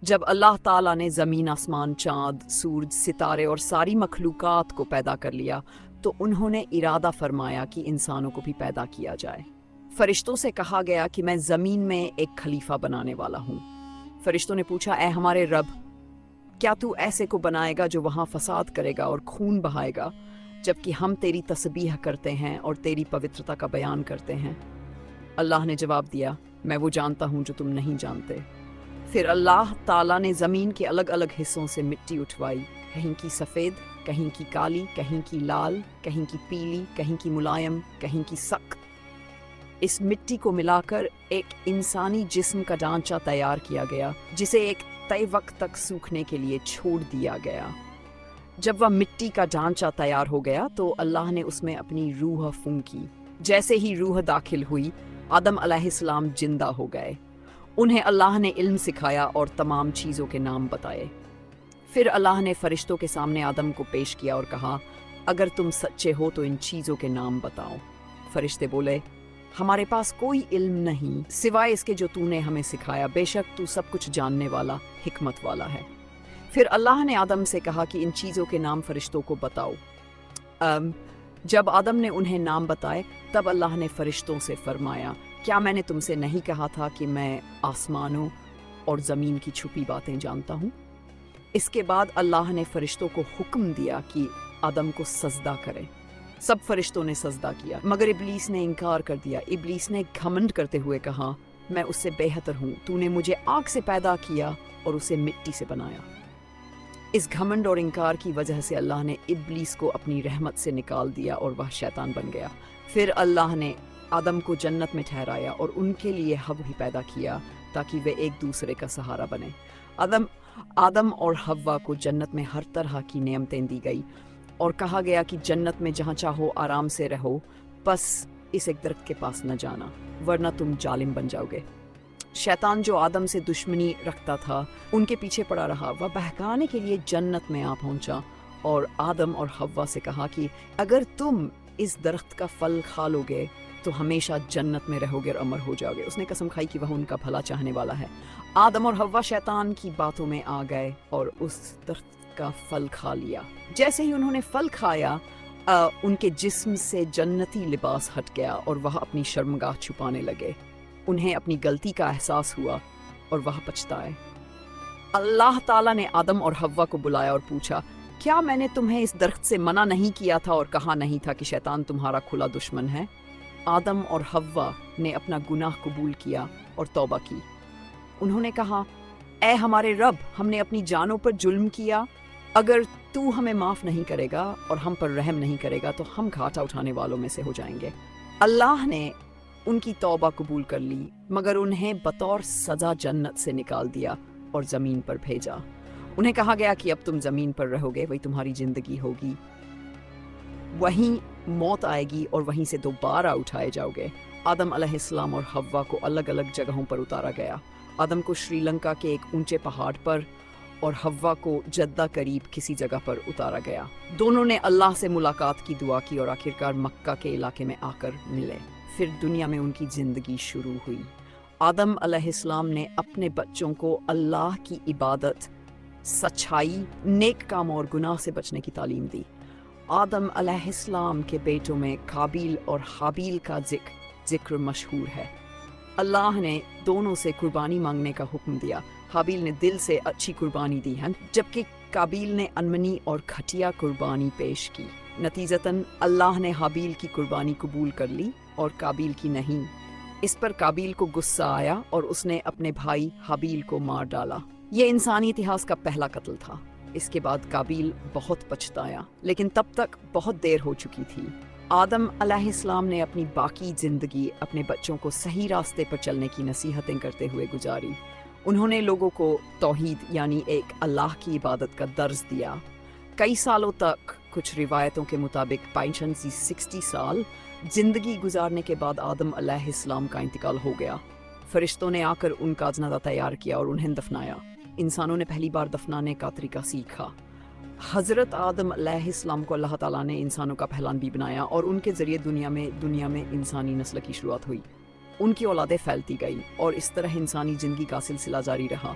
जब अल्लाह ताला ने ज़मीन, आसमान, चाँद, सूरज, सितारे और सारी मखलूक़ात को पैदा कर लिया तो उन्होंने इरादा फरमाया कि इंसानों को भी पैदा किया जाए। फरिश्तों से कहा गया कि मैं ज़मीन में एक खलीफा बनाने वाला हूँ। फरिश्तों ने पूछा, ए हमारे रब, क्या तू ऐसे को बनाएगा जो वहाँ फसाद करेगा और खून बहाएगा, जबकि हम तेरी तस्बीह करते हैं और तेरी पवित्रता का बयान करते हैं? अल्लाह ने जवाब दिया, मैं वो जानता हूँ जो तुम नहीं जानते। फिर अल्लाह ताला ने ज़मीन के अलग अलग हिस्सों से मिट्टी उठवाई, कहीं की सफ़ेद, कहीं की काली, कहीं की लाल, कहीं की पीली, कहीं की मुलायम, कहीं की सख्त। इस मिट्टी को मिलाकर एक इंसानी जिस्म का ढांचा तैयार किया गया, जिसे एक तय वक्त तक सूखने के लिए छोड़ दिया गया। जब वह मिट्टी का ढांचा तैयार हो गया तो अल्लाह ने उसमें अपनी रूह फूंकी। जैसे ही रूह दाखिल हुई, आदम अलैहिस्सलाम जिंदा हो गए। उन्हें अल्लाह ने इल्म सिखाया और तमाम चीज़ों के नाम बताए। फिर अल्लाह ने फरिश्तों के सामने आदम को पेश किया और कहा, अगर तुम सच्चे हो तो इन चीज़ों के नाम बताओ। फरिश्ते बोले, हमारे पास कोई इल्म नहीं सिवाय इसके जो तूने हमें सिखाया, बेशक तू सब कुछ जानने वाला, हिकमत वाला है। फिर अल्लाह ने आदम से कहा कि इन चीज़ों के नाम फरिश्तों को बताओ। जब आदम ने उन्हें नाम बताए तब अल्लाह ने फरिश्तों से फरमाया, क्या मैंने तुमसे नहीं कहा था कि मैं आसमानों और ज़मीन की छुपी बातें जानता हूँ? इसके बाद अल्लाह ने फरिश्तों को हुक्म दिया कि आदम को सजदा करें। सब फरिश्तों ने सजदा किया, मगर इब्लीस ने इनकार कर दिया। इब्लीस ने घमंड करते हुए कहा, मैं उससे बेहतर हूँ, तूने मुझे आग से पैदा किया और उसे मिट्टी से बनाया। इस घमंड और इनकार की वजह से अल्लाह ने इब्लीस को अपनी रहमत से निकाल दिया और वह शैतान बन गया। फिर अल्लाह ने आदम को जन्नत में ठहराया और उनके लिए हव्वा भी पैदा किया ताकि वे एक दूसरे का सहारा बने। आदम और हव्वा को जन्नत में हर तरह की नेमतें दी गई और कहा गया कि जन्नत में जहाँ चाहो आराम से रहो, बस इस एक दरख्त के पास न जाना वरना तुम जालिम बन जाओगे। शैतान जो आदम से दुश्मनी रखता था उनके पीछे पड़ा रहा। वह बहकाने के लिए जन्नत में आ पहुंचा और आदम और हव्वा से कहा कि अगर तुम इस दरख्त का फल खा लोगे तो हमेशा जन्नत में रहोगे और अमर हो जाओगे। उसने कसम खाई कि वह उनका भला चाहने वाला है। आदम और हव्वा शैतान की बातों में आ गए और उस दरख्त का फल खा लिया। जैसे ही उन्होंने फल खाया, उनके जिस्म से जन्नती लिबास हट गया और वह अपनी शर्मगाह छुपाने लगे। उन्हें अपनी गलती का एहसास हुआ और वह पछताए। अल्लाह ताला ने आदम और हव्वा को बुलाया और पूछा, क्या मैंने तुम्हें इस दरख्त से मना नहीं किया था और कहा नहीं था कि शैतान तुम्हारा खुला दुश्मन है? आदम और हव्वा ने अपना गुनाह कबूल किया और तौबा की। उन्होंने कहा, ए हमारे रब, हमने अपनी जानों पर जुल्म किया। अगर तू हमें माफ़ नहीं करेगा और हम पर रहम नहीं करेगा तो हम घाटा उठाने वालों में से हो जाएंगे। अल्लाह ने उनकी तौबा कबूल कर ली, मगर उन्हें बतौर सज़ा जन्नत से निकाल दिया और ज़मीन पर भेजा। उन्हें कहा गया कि अब तुम ज़मीन पर रहोगे, वही तुम्हारी ज़िंदगी होगी, वहीं मौत आएगी और वहीं से दोबारा उठाए जाओगे। आदम अलैहिस्सलाम और हव्वा को अलग अलग जगहों पर उतारा गया। आदम को श्रीलंका के एक ऊंचे पहाड़ पर और हव्वा को जद्दा करीब किसी जगह पर उतारा गया। दोनों ने अल्लाह से मुलाकात की दुआ की और आखिरकार मक्का के इलाके में आकर मिले। फिर दुनिया में उनकी ज़िंदगी शुरू हुई। आदम अलैहिस्सलाम ने अपने बच्चों को अल्लाह की इबादत, सच्चाई, नेक काम और गुनाह से बचने की तालीम दी। आदम अलैहिस्सलाम के बेटों में काबिल और हाबिल का जिक्र मशहूर है। अल्लाह ने दोनों से कुर्बानी मांगने का हुक्म दिया। हाबिल ने दिल से अच्छी कुर्बानी दी है, जबकि काबिल ने अनमनी और घटिया कुर्बानी पेश की। नतीजतन अल्लाह ने हाबिल की कुर्बानी कबूल कर ली और काबिल की नहीं। इस पर काबिल को गुस्सा आया और उसने अपने भाई हाबिल को मार डाला। ये इंसानी इतिहास का पहला कत्ल था। इसके बाद काबिल बहुत पछताया, लेकिन तब तक बहुत देर हो चुकी थी। आदम अलैहिस्सलाम ने अपनी बाकी ज़िंदगी अपने बच्चों को सही रास्ते पर चलने की नसीहतें करते हुए गुजारी। उन्होंने लोगों को तौहीद यानी एक अल्लाह की इबादत का दर्ज दिया। कई सालों तक, कुछ रिवायतों के मुताबिक 60 साल जिंदगी गुजारने के बाद आदम अलैहिस्सलाम का इंतकाल हो गया। फरिश्तों ने आकर उनका जनाजा तैयार किया और उन्हें दफनाया। इंसानों ने पहली बार दफनाने का तरीका सीखा। हज़रत आदम अलैहिस्सलाम को अल्लाह ताला ने इंसानों का पहला नबी बनाया और उनके ज़रिए दुनिया में इंसानी नस्ल की शुरुआत हुई। उनकी औलादें फैलती गई और इस तरह इंसानी ज़िंदगी का सिलसिला जारी रहा।